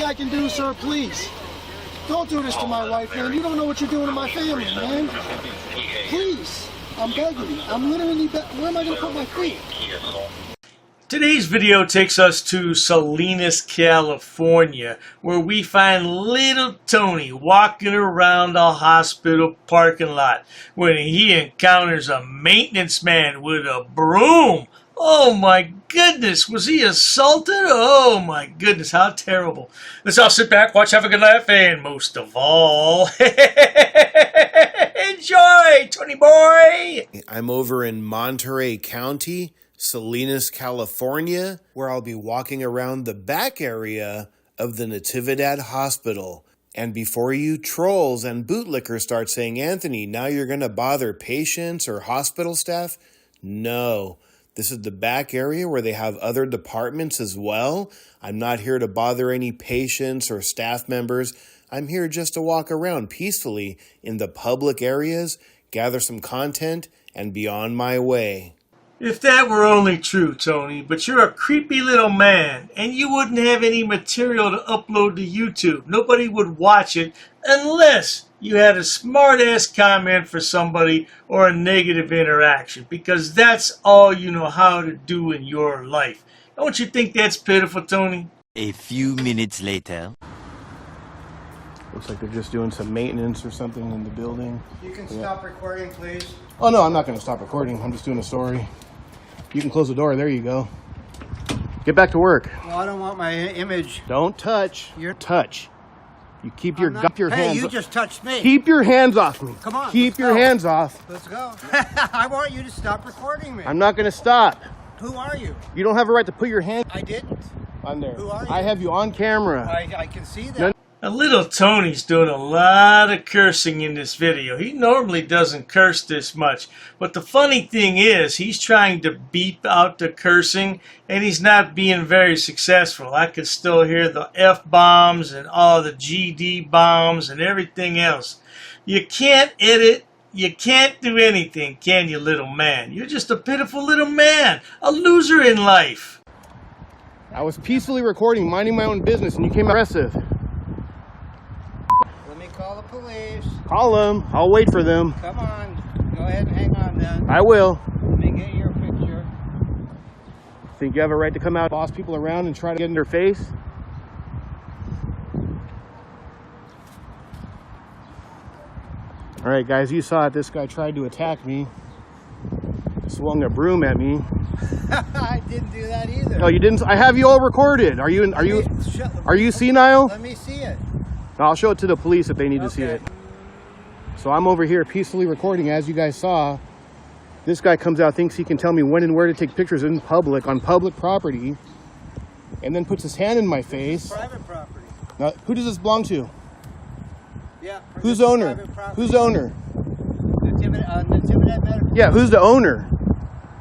I can do, sir, please. Don't do this to my wife, man. You don't know what you're doing to my family, man. Please. I'm begging you. I'm literally where am I going to put my feet? Today's video takes us to Salinas, California, where we find Lil Tony walking around the hospital parking lot when he encounters a maintenance man with a broom. Oh my goodness, was he assaulted? Oh my goodness, how terrible. Let's all sit back, watch, have a good laugh, and most of all, enjoy, Tony boy! I'm over in Monterey County, Salinas, California, where I'll be walking around the back area of the Natividad Hospital. And before you trolls and bootlickers start saying, Anthony, now you're going to bother patients or hospital staff? No. This is the back area where they have other departments as well. I'm not here to bother any patients or staff members. I'm here just to walk around peacefully in the public areas, gather some content, and be on my way. If that were only true, Tony, but you're a creepy little man, and you wouldn't have any material to upload to YouTube. Nobody would watch it unless you had a smart-ass comment for somebody or a negative interaction, because that's all you know how to do in your life. Don't you think that's pitiful, Tony? A few minutes later. Looks like they're just doing some maintenance or something in the building. You can stop recording, please. Oh, no, I'm not going to stop recording. I'm just doing a story. You can close the door. There you go. Get back to work. Well, I don't want my image. Don't touch. Touch. You keep your hands. Hey, you just touched me. Keep your hands off me. Come on. Keep your hands off. Let's go. I want you to stop recording me. I'm not going to stop. Who are you? You don't have a right to put your hand I didn't. on there. Who are you? I have you on camera. I can see that. No. Now, Lil Tony's doing a lot of cursing in this video. He normally doesn't curse this much. But the funny thing is, he's trying to beep out the cursing, and he's not being very successful. I can still hear the F-bombs and all the GD bombs and everything else. You can't edit. You can't do anything, can you, little man? You're just a pitiful little man. A loser in life. I was peacefully recording, minding my own business, and you came aggressive. Call the police. Call them. I'll wait for them. Come on. Go ahead and hang on then. I will. Let me get your picture. Think you have a right to come out, boss people around, and try to get in their face? All right, guys, you saw it. This guy tried to attack me. Swung a broom at me. I didn't do that either. No, you didn't. I have you all recorded. Are you senile? Let me see it. I'll show it to the police if they need to see it. So I'm over here peacefully recording, as you guys saw. This guy comes out, thinks he can tell me when and where to take pictures in public, on public property, and then puts his hand in my face. Private property. Now, who does this belong to? Yeah. Who's owner? Who's owner? Natividad Medical. Yeah, who's the owner?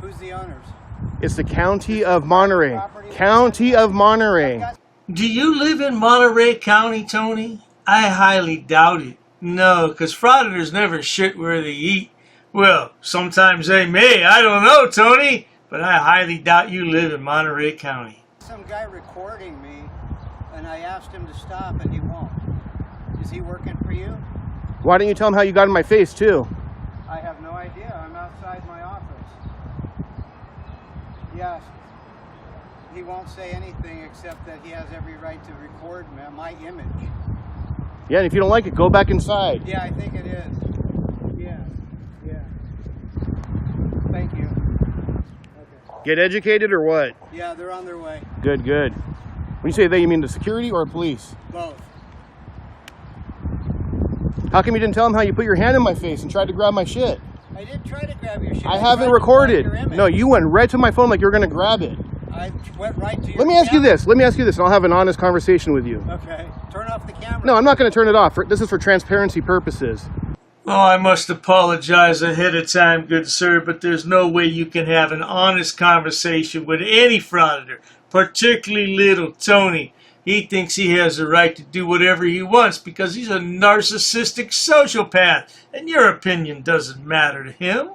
Who's the owners? It's the County of Monterey. County of Monterey. Do you live in Monterey County, Tony? I highly doubt it. No, because frauditors never shit where they eat. Well, sometimes they may. I don't know, Tony. But I highly doubt you live in Monterey County. Some guy recording me, and I asked him to stop, and he won't. Is he working for you? Why didn't you tell him how you got in my face, too? I have no idea. I'm outside my office. Yes. He won't say anything except that he has every right to record my image. Yeah, and if you don't like it, go back inside. Yeah, I think it is. Yeah. Thank you. Okay. Get educated or what? Yeah, they're on their way. Good. When you say they, you mean the security or police? Both. How come you didn't tell them how you put your hand in my face and tried to grab my shit? I didn't try to grab your shit. I haven't recorded. No, you went right to my phone like you were going to grab it. I went right to your Let me ask you this, and I'll have an honest conversation with you. Okay. Turn off the camera. No, I'm not going to turn it off. This is for transparency purposes. Oh, I must apologize ahead of time, good sir, but there's no way you can have an honest conversation with any frauditor, particularly Lil Tony. He thinks he has the right to do whatever he wants because he's a narcissistic sociopath, and your opinion doesn't matter to him.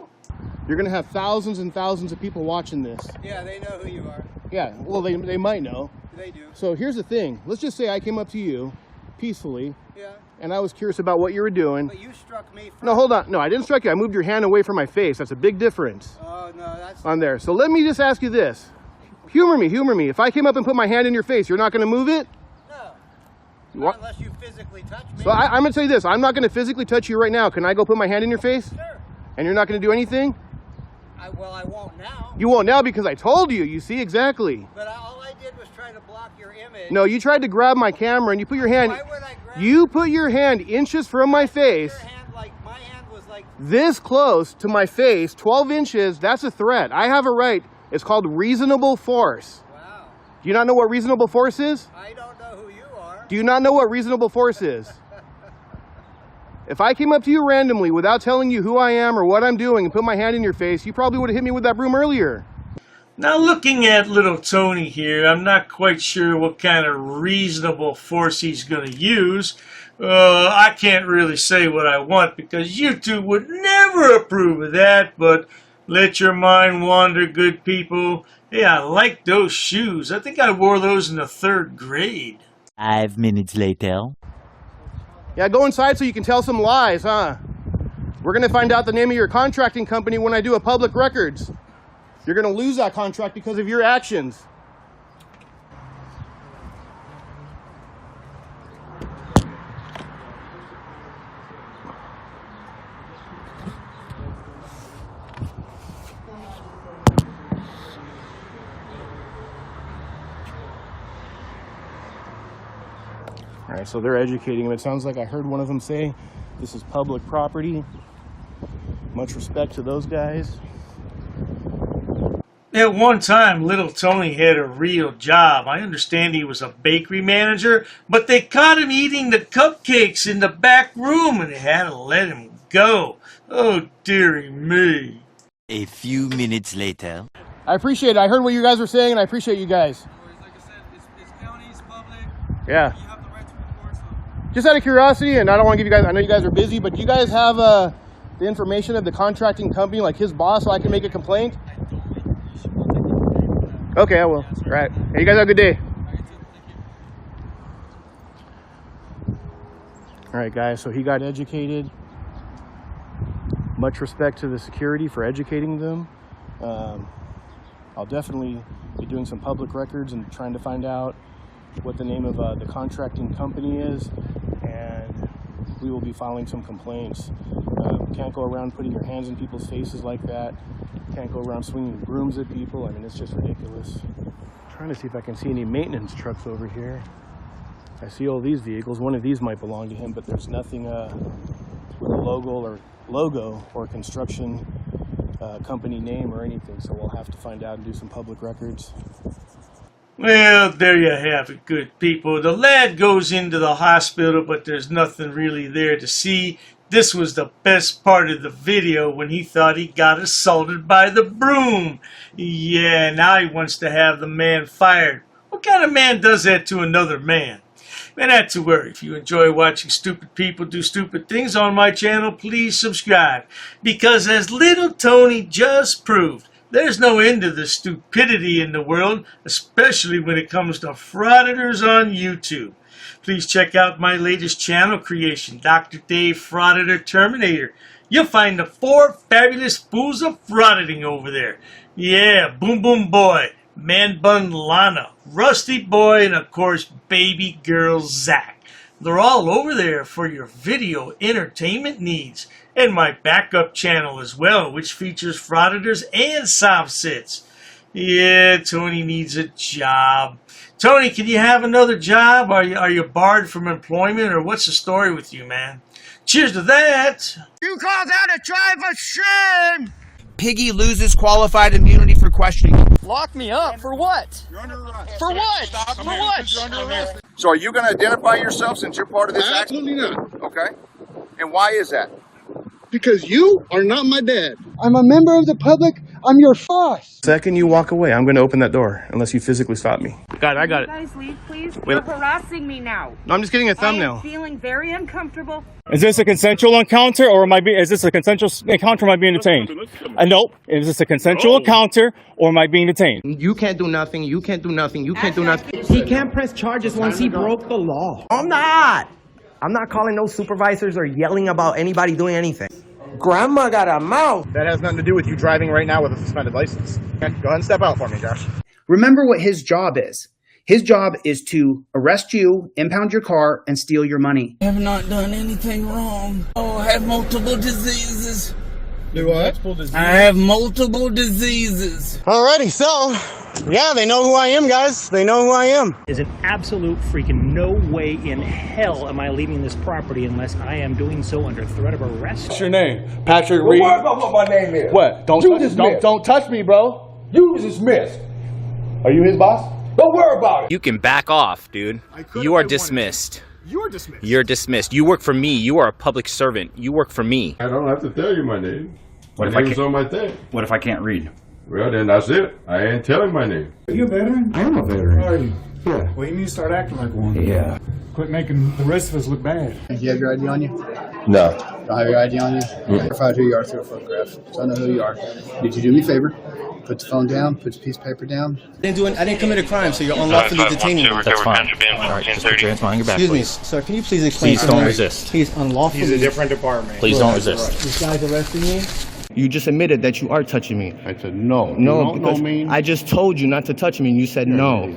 You're going to have thousands and thousands of people watching this. Yeah, they know who you are. Yeah, well, they might know. They do. So here's the thing. Let's just say I came up to you peacefully. Yeah. And I was curious about what you were doing. But you struck me first. No, hold on. No, I didn't strike you. I moved your hand away from my face. That's a big difference. Oh, no, that's... On there. So let me just ask you this. Humor me, humor me. If I came up and put my hand in your face, you're not going to move it? No. What? Not unless you physically touch me. So I'm going to tell you this. I'm not going to physically touch you right now. Can I go put my hand in your face? Sure. And you're not going to do anything? Well, I won't now. You won't now because I told you. You see, exactly. But all I did was try to block your image. No, you tried to grab my camera and you put your hand... Why would I grab... You put your hand inches from my face. Your hand, like, my hand was like... This close to my face, 12 inches, that's a threat. I have a right. It's called reasonable force. Wow. Do you not know what reasonable force is? I don't know who you are. Do you not know what reasonable force is? If I came up to you randomly without telling you who I am or what I'm doing and put my hand in your face, you probably would have hit me with that broom earlier. Now, looking at Lil Tony here, I'm not quite sure what kind of reasonable force he's going to use. I can't really say what I want because YouTube would never approve of that, but let your mind wander, good people. Hey, I like those shoes. I think I wore those in the 3rd grade. 5 minutes later. Yeah, go inside so you can tell some lies, huh? We're going to find out the name of your contracting company when I do a public records. You're going to lose that contract because of your actions. All right, so they're educating him. It sounds like I heard one of them say, this is public property. Much respect to those guys. At one time, Lil Tony had a real job. I understand he was a bakery manager, but they caught him eating the cupcakes in the back room and they had to let him go. Oh, dearie me. A few minutes later. I appreciate it. I heard what you guys were saying, and I appreciate you guys. Like I said, it's county, it's public. Yeah. You have the right to report something. Just out of curiosity, and I don't want to give you guys, I know you guys are busy, but do you guys have the information of the contracting company, like his boss, so I can make a complaint? I don't think you should contact him. Okay, I will. All right. Hey, you guys have a good day. Thank you. All right, guys, so he got educated. Much respect to the security for educating them. I'll definitely be doing some public records and trying to find out what the name of the contracting company is, and we will be filing some complaints. Can't go around putting your hands in people's faces like that. Can't go around swinging brooms at people. I mean, it's just ridiculous. I'm trying to see if I can see any maintenance trucks over here. I see all these vehicles. One of these might belong to him, but there's nothing with a logo or construction company name or anything, so we'll have to find out and do some public records. Well, there you have it, good people. The lad goes into the hospital, but there's nothing really there to see. This was the best part of the video when he thought he got assaulted by the broom. Yeah, now he wants to have the man fired. What kind of man does that to another man? Man, not to worry. If you enjoy watching stupid people do stupid things on my channel, please subscribe. Because as Lil Tony just proved, there's no end to the stupidity in the world, especially when it comes to Frauditors on YouTube. Please check out my latest channel creation, Dr. Dave Frauditor Terminator. You'll find the 4 fabulous fools of frauditing over there. Yeah, Boom Boom Boy, Man Bun Lana, Rusty Boy, and of course, Baby Girl Zach. They're all over there for your video entertainment needs. And my backup channel as well, which features Frauditors and soft sits. Yeah, Tony needs a job. Tony, can you have another job? Are you barred from employment, or what's the story with you, man? Cheers to that. You call that a drive of shame? Piggy loses qualified immunity for questioning. Lock me up for what? You're under arrest. For what? Stop For here, what? you're under arrest. So are you going to identify yourself since you're part of this action? Absolutely not. Okay. And why is that? Because you are not my dad. I'm a member of the public. I'm your boss. Second you walk away, I'm going to open that door unless you physically stop me. Got it, I got it. You guys leave, please. You're harassing me now. No, I'm just getting a I thumbnail. am feeling very uncomfortable. Is this a consensual encounter, or is this a consensual encounter, or am I being detained? Nope. Is this a consensual encounter, or am I being detained? You can't do nothing. You can't do nothing. You can't do nothing. He can't press charges once he broke the law. I'm not calling no supervisors or yelling about anybody doing anything. Grandma got a mouth. That has nothing to do with you driving right now with a suspended license. Okay, go ahead and step out for me, Josh. Remember what his job is. His job is to arrest you, impound your car, and steal your money. I have not done anything wrong. Oh, I have multiple diseases. Do what? I have multiple diseases. Alrighty, so, yeah, they know who I am, guys. They know who I am. Is an absolute freaking no way in hell am I leaving this property unless I am doing so under threat of arrest. What's your name? Patrick Reed. Don't worry about what my name is. What? Don't touch me, bro. You was dismissed. Are you his boss? Don't worry about it. You can back off, dude. You are dismissed. You're dismissed. You're dismissed. You work for me. You are a public servant. You work for me. I don't have to tell you my name. What My if name's on my thing. What if I can't read? Well, then that's it. I ain't telling my name. Are you a veteran? I am a veteran. Are you? Yeah. Well, you need to start acting like one. Yeah. Quit making the rest of us look bad. Do you have your ID on you? No. Don't have your ID on you? Verify who you are through a photograph. So I know who you are. Did you do me a favor? Put the phone down, put the piece of paper down. I didn't commit a crime, so you're unlawfully detaining me. That's fine. All right, just put your hands behind your back, Excuse me, please. sir, can you please explain Please to don't me? resist. He's unlawfully... He's a different department. Please don't resist. This guy's arresting me? You just admitted that you are touching me. I said no. No, because I just told you not to touch me, and you said no.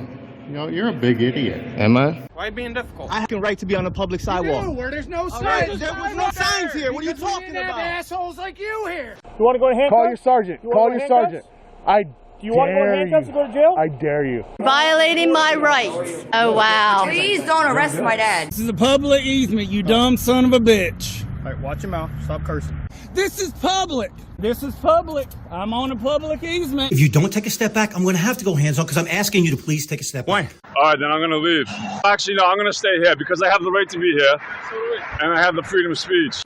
You're a big idiot. Am I? Why being difficult? I have a right to be on a public sidewalk. Where there's no signs. There was no signs here. What are you talking about? assholes like you here. You want to go to handcuffs? Call your sergeant. Call your sergeant. Do you want to go to handcuffs to go to jail? I dare you. Violating my rights. Oh, wow. Please don't arrest my dad. This is a public easement, you dumb son of a bitch. All right, watch your mouth. Stop cursing. This is public. This is public. I'm on a public easement. If you don't take a step back, I'm going to have to go hands-on because I'm asking you to please take a step back. All right, then I'm going to leave. Actually, no, I'm going to stay here because I have the right to be here. And I have the freedom of speech.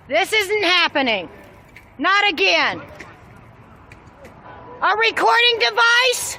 This isn't happening. Not again. A recording device?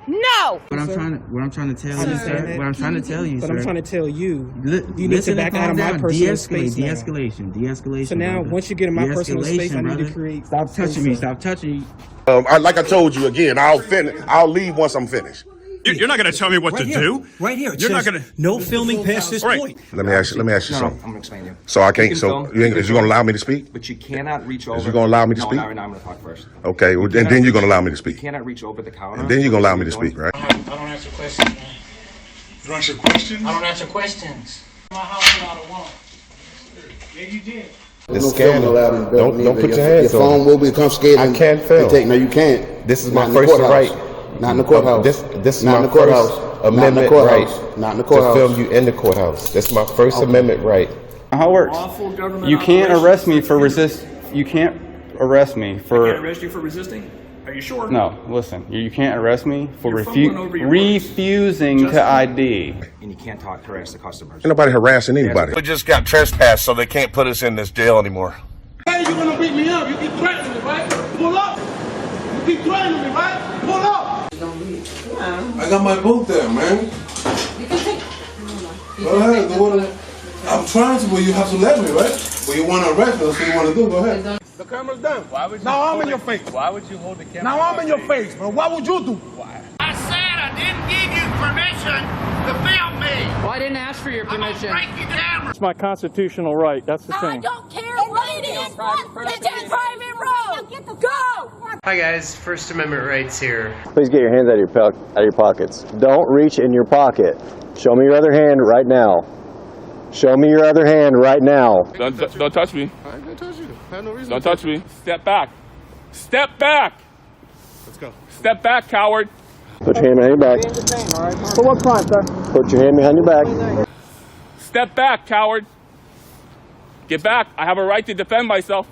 No. What I'm trying to tell you, sir. What I'm trying to tell you, sir. But I'm trying to tell you, you need Listen to back out of my personal space now. De-escalation. So now, once you get in my personal space, I need to create... Stop touching me. Stop touching me. Like I told you again, I'll leave once I'm finished. You're not going to tell me what to do? Right here. It You're says not going to... no filming past this point. Let me ask you something. I'm explaining. So I can't. So is you going to allow me to speak? But you cannot reach over. Is you going to allow me to speak? No, I'm going to talk first. Okay. Well, and then you're going to allow me to speak. You cannot reach over the counter. And then you're going to allow me to speak, right? I don't answer questions, man. You don't answer questions? I don't answer questions. My house without a warrant. Yeah, you did. It's scandal. Don't put your hands on it. Your phone will be confiscated. I can't film. No, you can't. This is my first right. Not in the courthouse. This is my first amendment right. Not in the courthouse. To film you in the courthouse. That's my first amendment right. How it works? You can't arrest me for resist. You can't arrest me for. I can't arrest you for resisting? Are you sure? No, listen. You can't arrest me for refusing to ID. And you can't harass the customers. Ain't nobody harassing anybody. We just got trespassed, so they can't put us in this jail anymore. Hey, you're gonna beat me up. You keep threatening me, right? Pull up. You keep threatening me, right? Pull up. I got my book there, man. You can take... Go ahead. I'm trying to, but you have to let me, right? Well, you want to arrest me, that's what you want to do. Go ahead. The camera's done. Now I'm in your face. Why would you hold the camera? Now I'm in your face, bro. What would you do? I said I didn't give you permission to film me. Well, I didn't ask for your permission. I'm gonna break the camera. It's my constitutional right. That's the thing. I don't care what it is. It's a private road. Go. Hi guys, First Amendment rights here. Please get your hands out of your pockets. Don't reach in your pocket. Show me your other hand right now. Show me your other hand right now. Don't touch me. I ain't going to touch you. I have no reason Don't touch me. Step back. Step back. Let's go. Step back, coward. Put your hand behind your back. For what crime, sir? Put your hand behind your back. Step back, coward. Get back. I have a right to defend myself.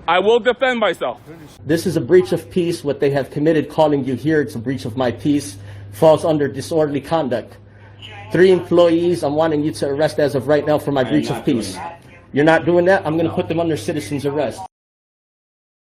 I will defend myself. This is a breach of peace. What they have committed calling you here, it's a breach of my peace. Falls under disorderly conduct. 3 employees I'm wanting you to arrest as of right now for my breach of peace. You're not doing that, I'm going to put them under citizen's arrest.